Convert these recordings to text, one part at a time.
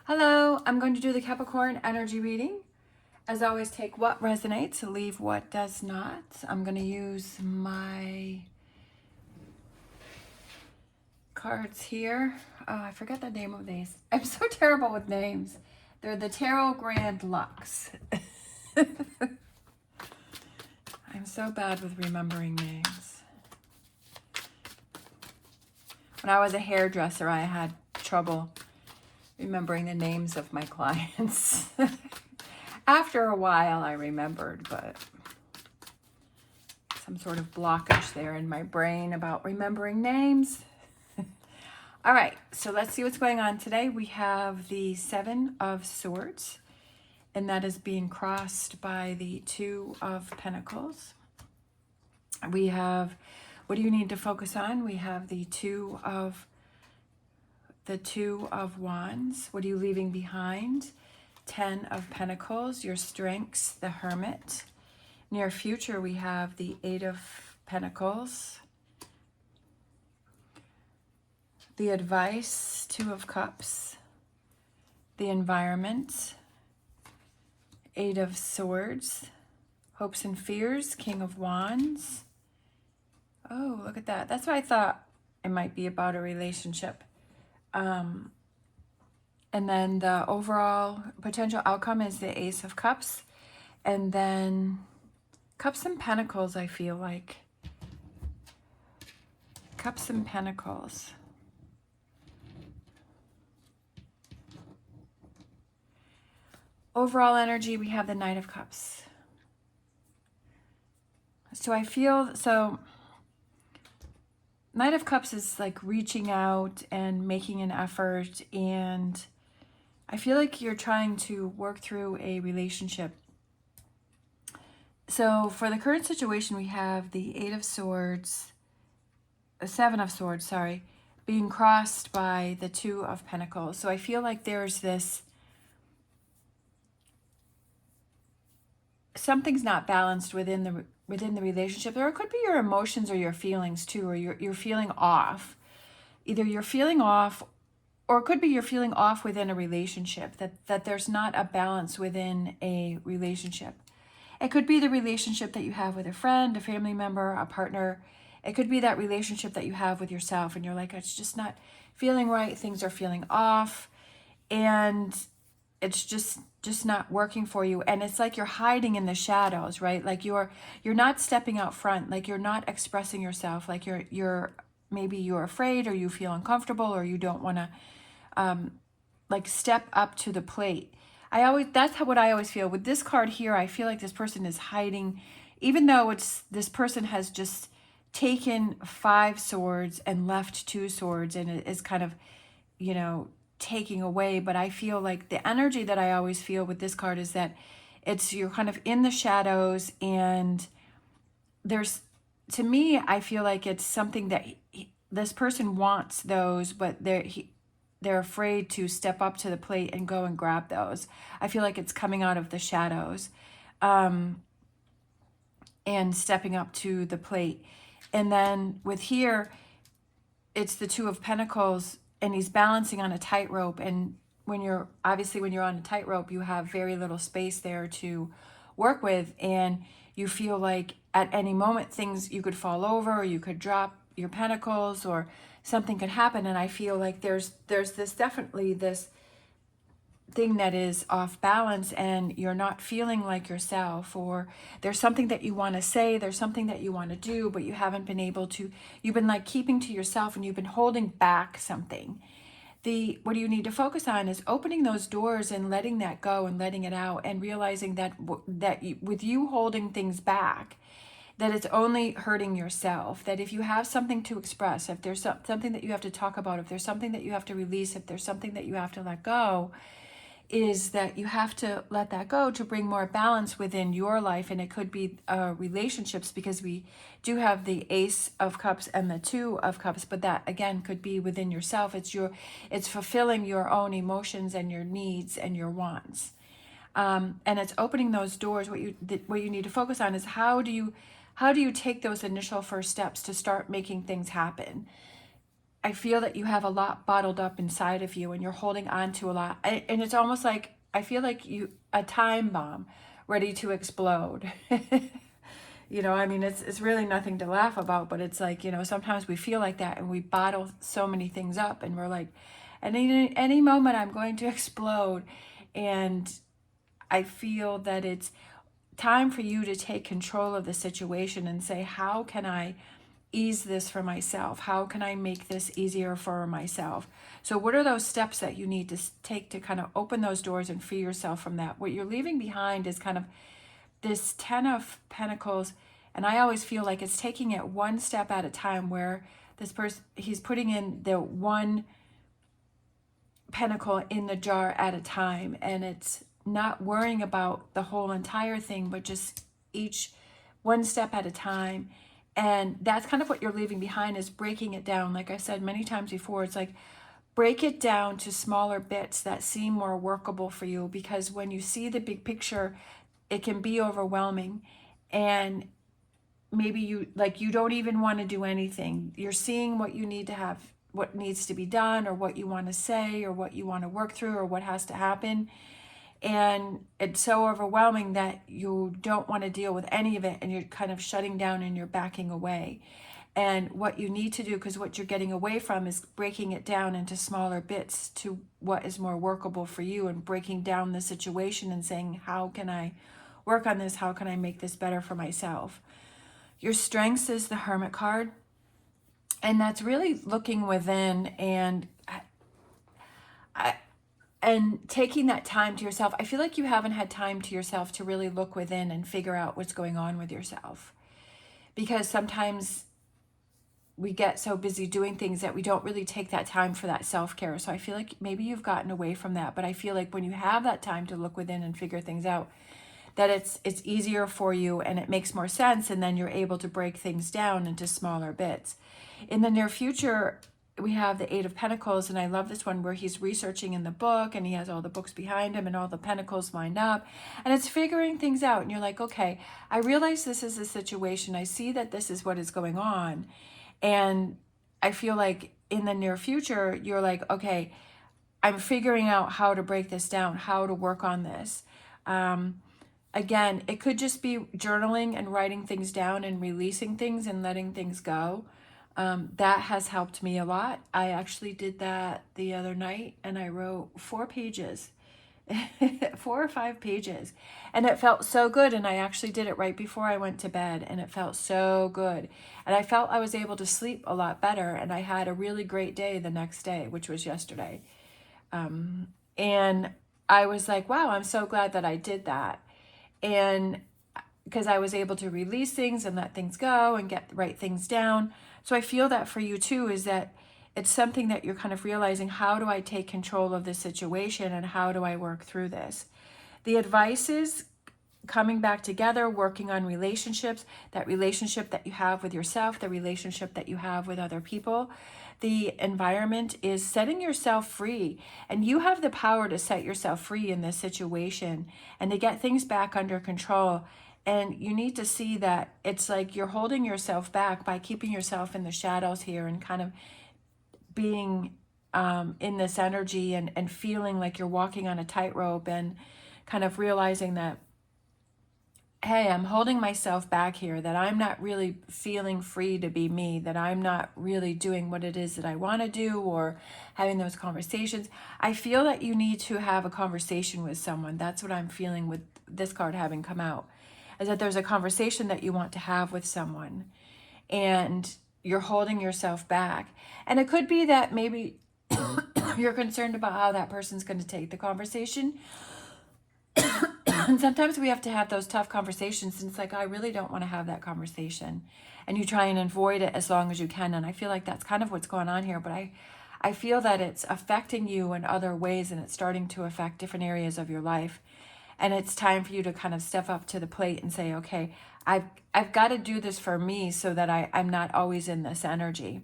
Hello, I'm going to do the Capricorn energy reading. As always, take what resonates, leave what does not. I'm going to use my cards here. Oh, I forget the name of these. I'm so terrible with names. They're the Tarot Grand Lux. I'm so bad with remembering names. When I was a hairdresser, I had trouble remembering the names of my clients. After a while, I remembered, but some sort of blockage there in my brain about remembering names. All right, so let's see what's going on today. We have the Seven of Swords, and that is being crossed by the Two of Pentacles. We have, what do you need to focus on? We have the Two of Wands. What are you leaving behind? Ten of Pentacles, your strengths, the Hermit. Near future, we have the Eight of Pentacles. The advice, Two of Cups. The environment, Eight of Swords. Hopes and fears, King of Wands. Oh, look at that. That's what I thought it might be about a relationship. And then the overall potential outcome is the Ace of Cups. And then Cups and Pentacles, I feel like. Cups and Pentacles. Overall energy, we have the Knight of Cups. So I feel, Knight of Cups is like reaching out and making an effort, and I feel like you're trying to work through a relationship. So for the current situation, we have the Eight of Swords, Seven of Swords, sorry, being crossed by the Two of Pentacles. So I feel like there's this, something's not balanced within the relationship, or it could be your emotions or your feelings too, or you're feeling off. Either you're feeling off, or it could be you're feeling off within a relationship, that there's not a balance within a relationship. It could be the relationship that you have with a friend, a family member, a partner. It could be that relationship that you have with yourself, and you're like, it's just not feeling right, things are feeling off, and it's just not working for you. And it's like you're hiding in the shadows, right? Like you're not stepping out front, like you're not expressing yourself, like you're maybe you're afraid, or you feel uncomfortable, or you don't want to like step up to the plate. That's what I always feel with this card here. I feel like this person is hiding, even though this person has just taken 5 swords and left 2 swords, and it is kind of, taking away. But I feel like the energy that I always feel with this card is that you're kind of in the shadows, and there's, to me, I feel like it's something that this person wants those, but they're afraid to step up to the plate and go and grab those. I feel like it's coming out of the shadows and stepping up to the plate. And then with here, it's the Two of Pentacles, and he's balancing on a tightrope. And when you're on a tightrope, you have very little space there to work with, and you feel like at any moment you could fall over, or you could drop your pentacles, or something could happen. And I feel like there's definitely this thing that is off balance, and you're not feeling like yourself, or there's something that you want to say, there's something that you want to do, but you haven't been able to. You've been like keeping to yourself, and you've been holding back something. What you need to focus on is opening those doors and letting that go and letting it out, and realizing that with you holding things back, that it's only hurting yourself. That if you have something to express, if there's something that you have to talk about, if there's something that you have to release, if there's something that you have to let go, is that you have to let that go to bring more balance within your life. And it could be relationships, because we do have the Ace of Cups and the Two of Cups, but that again could be within yourself. It's fulfilling your own emotions and your needs and your wants, and it's opening those doors. What you need to focus on is how do you take those initial first steps to start making things happen. I feel that you have a lot bottled up inside of you and you're holding on to a lot. And it's almost like, I feel like a time bomb ready to explode. I mean, it's really nothing to laugh about, but it's like, sometimes we feel like that and we bottle so many things up and we're like, at any moment I'm going to explode. And I feel that it's time for you to take control of the situation and say, how can I ease this for myself? How can I make this easier for myself? So what are those steps that you need to take to kind of open those doors and free yourself from that? What you're leaving behind is kind of this 10 of Pentacles, and I always feel like it's taking it one step at a time, where this person, he's putting in the one pentacle in the jar at a time, and it's not worrying about the whole entire thing, but just each one step at a time. And that's kind of what you're leaving behind, is breaking it down. Like I said many times before, it's like, break it down to smaller bits that seem more workable for you, because when you see the big picture, it can be overwhelming. And maybe you don't even want to do anything. You're seeing what you need to have, what needs to be done, or what you want to say, or what you want to work through, or what has to happen. And it's so overwhelming that you don't want to deal with any of it, and you're kind of shutting down and you're backing away. And what you need to do, because what you're getting away from, is breaking it down into smaller bits to what is more workable for you, and breaking down the situation and saying, how can I work on this? How can I make this better for myself? Your strengths is the Hermit card. And that's really looking within and taking that time to yourself. I feel like you haven't had time to yourself to really look within and figure out what's going on with yourself. Because sometimes we get so busy doing things that we don't really take that time for that self-care. So I feel like maybe you've gotten away from that. But I feel like when you have that time to look within and figure things out, that it's easier for you and it makes more sense, and then you're able to break things down into smaller bits. In the near future, we have the Eight of Pentacles, and I love this one, where he's researching in the book and he has all the books behind him and all the pentacles lined up, and it's figuring things out. And you're like, okay, I realize this is a situation. I see that this is what is going on. And I feel like in the near future, you're like, okay, I'm figuring out how to break this down, how to work on this. Again, it could just be journaling and writing things down and releasing things and letting things go. That has helped me a lot. I actually did that the other night, and I wrote 4 pages, 4 or 5 pages, and it felt so good. And I actually did it right before I went to bed, and it felt so good. And I felt I was able to sleep a lot better, and I had a really great day the next day, which was yesterday. And I was like, wow, I'm so glad that I did that. And because I was able to release things and let things go and write things down. So I feel that for you too, is that it's something that you're kind of realizing, how do I take control of this situation and how do I work through this? The advice is coming back together, working on relationships, that relationship that you have with yourself, the relationship that you have with other people. The environment is setting yourself free, and you have the power to set yourself free in this situation and to get things back under control. And you need to see that it's like you're holding yourself back by keeping yourself in the shadows here and kind of being in this energy and feeling like you're walking on a tightrope, and kind of realizing that, hey, I'm holding myself back here, that I'm not really feeling free to be me, that I'm not really doing what it is that I want to do, or having those conversations. I feel that you need to have a conversation with someone. That's what I'm feeling with this card having come out, is that there's a conversation that you want to have with someone, and you're holding yourself back. And it could be that maybe you're concerned about how that person's going to take the conversation. And sometimes we have to have those tough conversations, and it's like, I really don't want to have that conversation. And you try and avoid it as long as you can. And I feel like that's kind of what's going on here. But I feel that it's affecting you in other ways, and it's starting to affect different areas of your life. And it's time for you to kind of step up to the plate and say, okay, I've got to do this for me, so that I'm not always in this energy.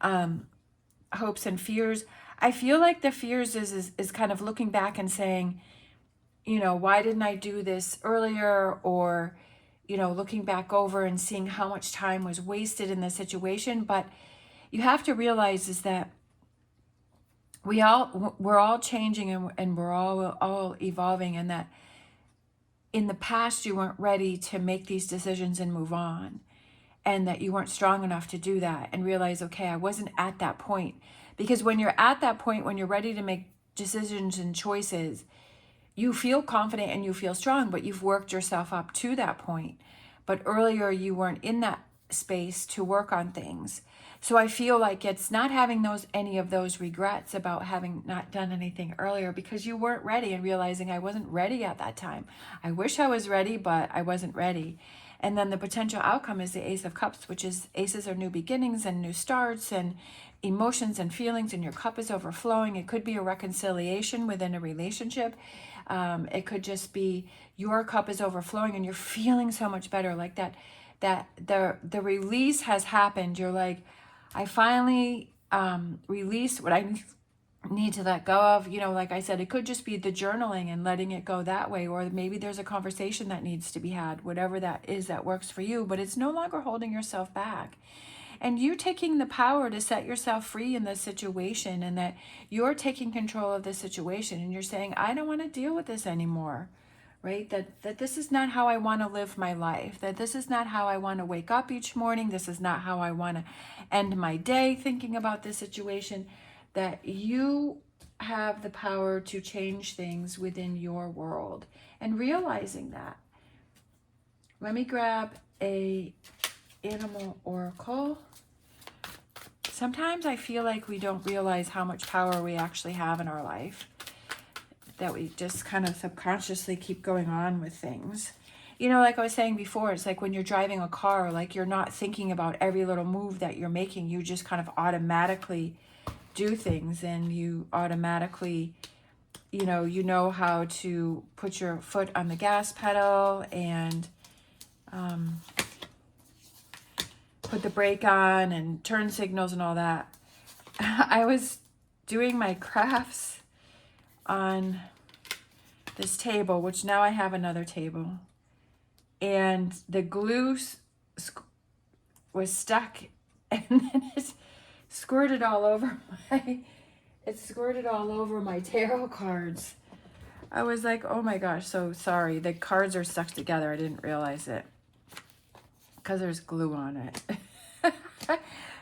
Hopes and fears. I feel like the fears is kind of looking back and saying, why didn't I do this earlier? Or, looking back over and seeing how much time was wasted in the situation. But you have to realize is that we're all changing, and we're all evolving, and that in the past you weren't ready to make these decisions and move on, and that you weren't strong enough to do that, and realize, okay, I wasn't at that point. Because when you're at that point, when you're ready to make decisions and choices, you feel confident and you feel strong, but you've worked yourself up to that point. But earlier you weren't in that space to work on things. So I feel like it's not having any of those regrets about having not done anything earlier, because you weren't ready, and realizing I wasn't ready at that time. I wish I was ready, but I wasn't ready. And then the potential outcome is the Ace of Cups, which is, aces are new beginnings and new starts and emotions and feelings, and your cup is overflowing. It could be a reconciliation within a relationship. It could just be your cup is overflowing and you're feeling so much better, like that the release has happened. You're like, I finally released what I need to let go of. Like I said, it could just be the journaling and letting it go that way, or maybe there's a conversation that needs to be had, whatever that is that works for you, but it's no longer holding yourself back. And you taking the power to set yourself free in this situation, and that you're taking control of the situation, and you're saying, I don't want to deal with this anymore, right? That this is not how I want to live my life, that this is not how I want to wake up each morning, this is not how I want to end my day thinking about this situation, that you have the power to change things within your world, and realizing that. Let me grab a animal oracle. Sometimes I feel like we don't realize how much power we actually have in our life, that we just kind of subconsciously keep going on with things. Like I was saying before, it's like when you're driving a car, like you're not thinking about every little move that you're making. You just kind of automatically do things, and you automatically, you know how to put your foot on the gas pedal and put the brake on and turn signals and all that. I was doing my crafts on this table, which now I have another table, and the glue was stuck, and then it squirted all over my tarot cards. I was like, oh my gosh, so sorry. The cards are stuck together. I didn't realize it because there's glue on it.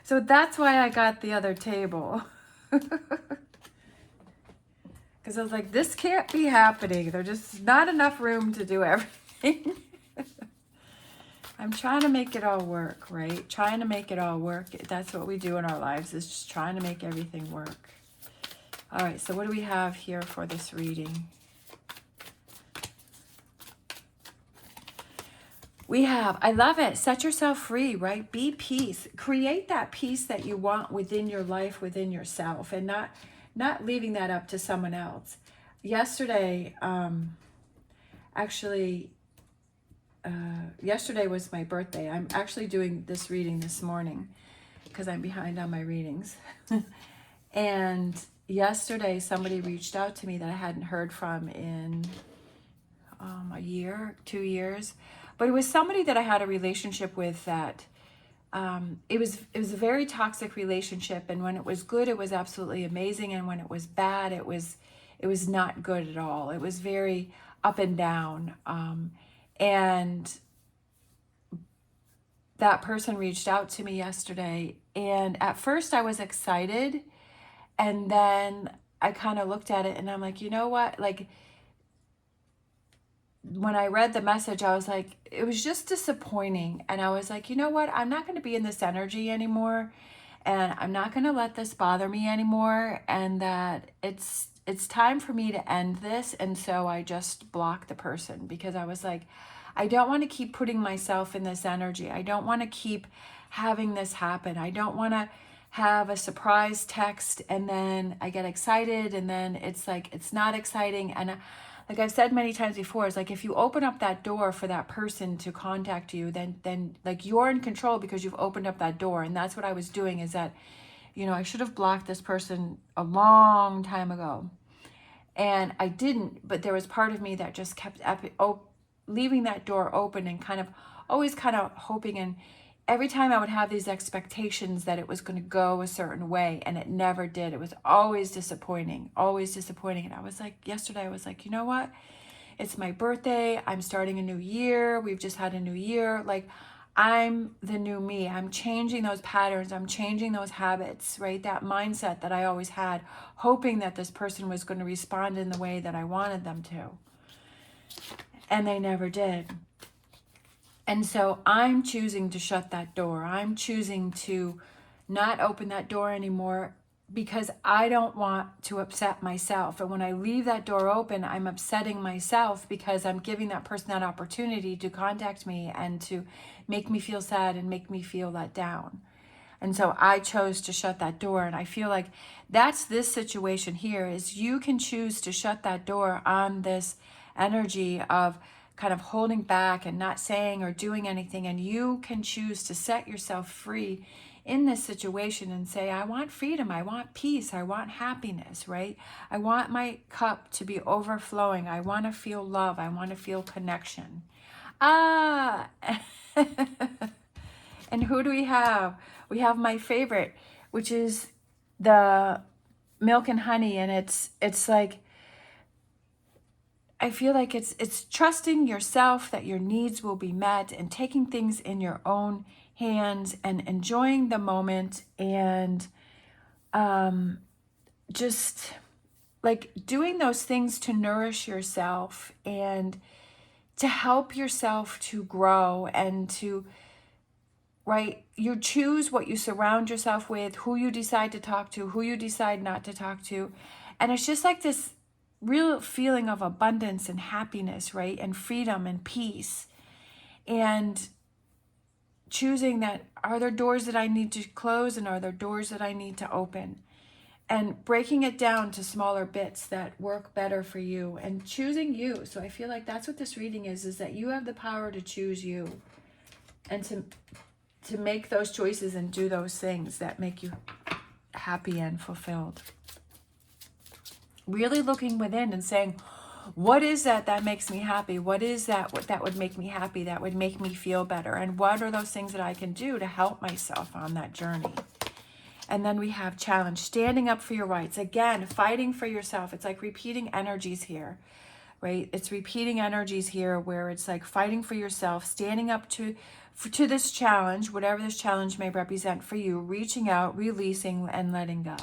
So that's why I got the other table. Because I was like, this can't be happening. There's just not enough room to do everything. I'm trying to make it all work, right? Trying to make it all work. That's what we do in our lives, is just trying to make everything work. All right, so what do we have here for this reading? We have, I love it, set yourself free, right? Be peace. Create that peace that you want within your life, within yourself, and not leaving that up to someone else. Yesterday, yesterday was my birthday. I'm actually doing this reading this morning because I'm behind on my readings. And yesterday, somebody reached out to me that I hadn't heard from in a year, 2 years. But it was somebody that I had a relationship with that it was a very toxic relationship, and when it was good, it was absolutely amazing, and when it was bad, it was not good at all. It was very up and down. And that person reached out to me yesterday, and at first I was excited, and then I kind of looked at it and I'm like, you know what? Like, when I read the message, I was like, it was just disappointing. And I was like, you know what? I'm not going to be in this energy anymore. And I'm not going to let this bother me anymore. And that it's time for me to end this. And so I just blocked the person, because I was like, I don't want to keep putting myself in this energy. I don't want to keep having this happen. I don't want to have a surprise text and then I get excited and then it's like, it's not exciting. And like I've said many times before, it's like if you open up that door for that person to contact you, then like you're in control because you've opened up that door. And that's what I was doing, is that, you know, I should have blocked this person a long time ago. And I didn't, but there was part of me that just kept leaving that door open and kind of always kind of hoping every time I would have these expectations that it was going to go a certain way, and it never did. It was always disappointing, always disappointing. And I was like, yesterday, I was like, you know what? It's my birthday. I'm starting a new year. We've just had a new year. Like, I'm the new me. I'm changing those patterns. I'm changing those habits, right? That mindset that I always had, hoping that this person was going to respond in the way that I wanted them to. And they never did. And so I'm choosing to shut that door. I'm choosing to not open that door anymore because I don't want to upset myself. And when I leave that door open, I'm upsetting myself because I'm giving that person that opportunity to contact me and to make me feel sad and make me feel let down. And so I chose to shut that door. And I feel like that's this situation here, is you can choose to shut that door on this energy of kind of holding back and not saying or doing anything. And you can choose to set yourself free in this situation and say, I want freedom, I want peace, I want happiness, right? I want my cup to be overflowing. I want to feel love. I want to feel connection. Ah, and who do we have? We have my favorite, which is the milk and honey. And it's like, I feel like it's trusting yourself that your needs will be met and taking things in your own hands and enjoying the moment and just like doing those things to nourish yourself and to help yourself to grow and to, right? You choose what you surround yourself with, who you decide to talk to, who you decide not to talk to. And it's just like this real feeling of abundance and happiness, right? And freedom and peace. And choosing that, are there doors that I need to close and are there doors that I need to open? And breaking it down to smaller bits that work better for you and choosing you. So I feel like that's what this reading is that you have the power to choose you and to make those choices and do those things that make you happy and fulfilled. Really looking within and saying, what is that makes me happy? What is that would make me happy, that would make me feel better? And what are those things that I can do to help myself on that journey? And then we have challenge, standing up for your rights. Again, fighting for yourself. It's like repeating energies here, right? It's repeating energies here where it's like fighting for yourself, standing up to this challenge, whatever this challenge may represent for you, reaching out, releasing, and letting go.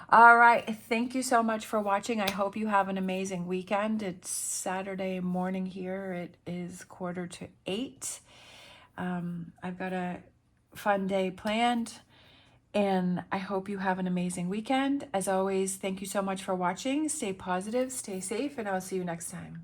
All right. Thank you so much for watching. I hope you have an amazing weekend. It's Saturday morning here. It is 7:45. I've got a fun day planned, and I hope you have an amazing weekend. As always, thank you so much for watching. Stay positive, stay safe, and I'll see you next time.